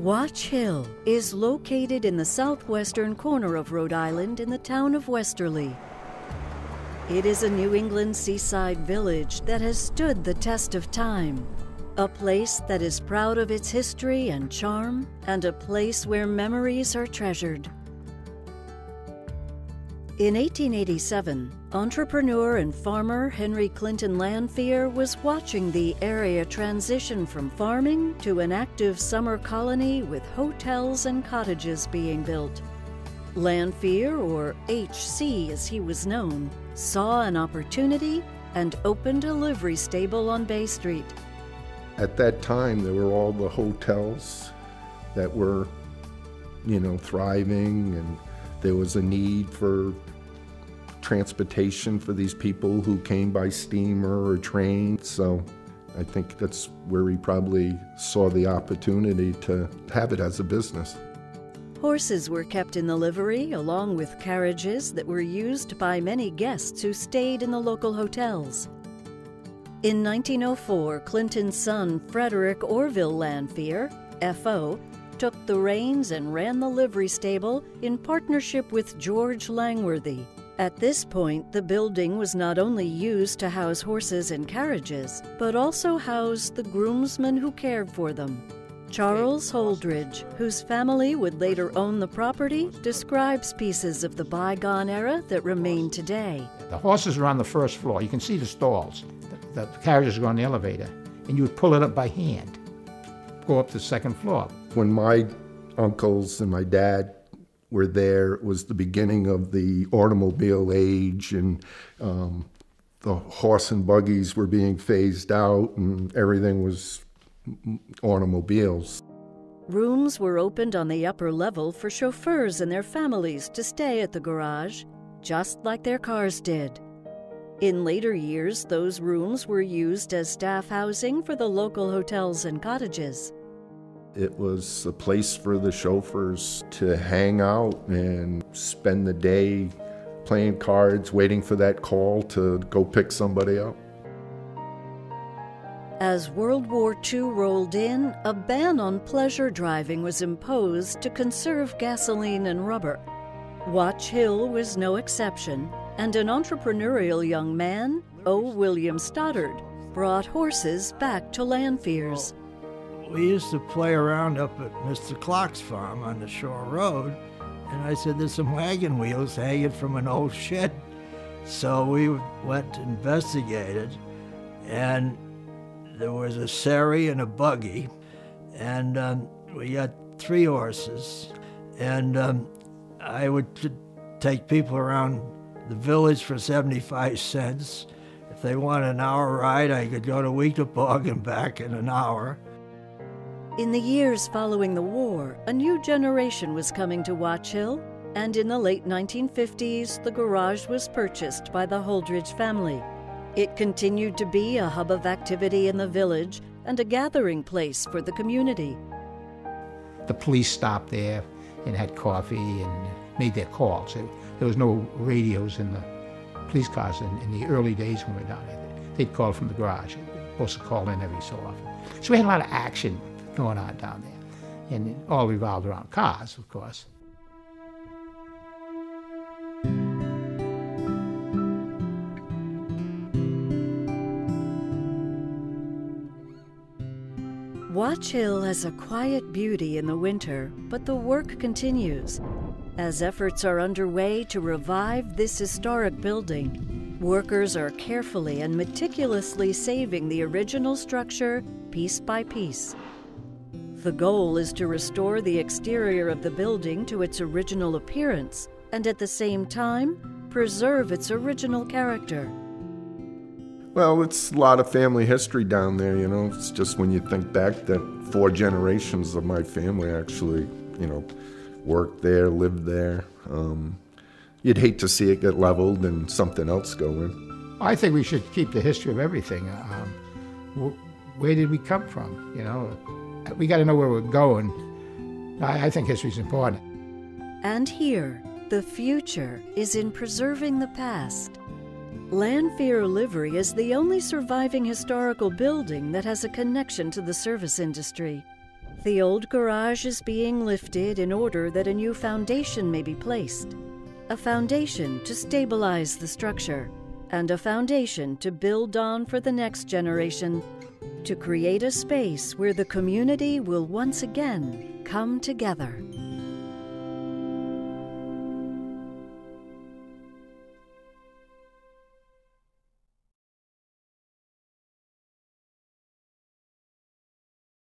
Watch Hill is located in the southwestern corner of Rhode Island in the town of Westerly. It is a New England seaside village that has stood the test of time, a place that is proud of its history and charm, and a place where memories are treasured. In 1887, entrepreneur and farmer Henry Clinton Lanphear was watching the area transition from farming to an active summer colony with hotels and cottages being built. Lanphear, or HC as he was known, saw an opportunity and opened a livery stable on Bay Street. At that time, there were all the hotels that were, thriving, and there was a need for transportation for these people who came by steamer or train. So I think that's where he probably saw the opportunity to have it as a business. Horses were kept in the livery, along with carriages that were used by many guests who stayed in the local hotels. In 1904, Clinton's son, Frederick Orville Lanphear, F.O., took the reins and ran the livery stable in partnership with George Langworthy. At this point, the building was not only used to house horses and carriages, but also housed the groomsmen who cared for them. Charles Holdridge, whose family would later own the property, describes pieces of the bygone era that remain today. The horses are on the first floor. You can see the stalls. The carriages are on the elevator, and you would pull it up by hand, go up to the second floor. When my uncles and my dad were there, it was the beginning of the automobile age, and the horse and buggies were being phased out, and everything was automobiles. Rooms were opened on the upper level for chauffeurs and their families to stay at the garage, just like their cars did. In later years, those rooms were used as staff housing for the local hotels and cottages. It was a place for the chauffeurs to hang out and spend the day playing cards, waiting for that call to go pick somebody up. As World War II rolled in, a ban on pleasure driving was imposed to conserve gasoline and rubber. Watch Hill was no exception, and an entrepreneurial young man, O. William Stoddard, brought horses back to Lanphear's. We used to play around up at Mr. Clark's farm on the Shore Road, and I said, there's some wagon wheels hanging from an old shed. So we went to investigate it, and there was a surrey and a buggy, and we got 3 horses, and I would take people around the village for 75 cents. If they want an hour ride, I could go to Weetabog and back in an hour. In the years following the war, a new generation was coming to Watch Hill, and in the late 1950s, the garage was purchased by the Holdridge family. It continued to be a hub of activity in the village and a gathering place for the community. The police stopped there and had coffee and made their calls. There was no radios in the police cars in the early days when we were down there. They'd call from the garage. They were supposed to call in every so often. So we had a lot of action going on down there, and it all revolved around cars, of course. Watch Hill has a quiet beauty in the winter, but the work continues. As efforts are underway to revive this historic building, workers are carefully and meticulously saving the original structure piece by piece. The goal is to restore the exterior of the building to its original appearance and at the same time preserve its original character. Well, it's a lot of family history down there, It's just when you think back that 4 generations of my family actually, worked there, lived there. You'd hate to see it get leveled and something else go in. I think we should keep the history of everything. Where did we come from, We got to know where we're going. I think history is important. And here, the future is in preserving the past. Lanphear Livery is the only surviving historical building that has a connection to the service industry. The old garage is being lifted in order that a new foundation may be placed. A foundation to stabilize the structure, and a foundation to build on for the next generation, to create a space where the community will once again come together.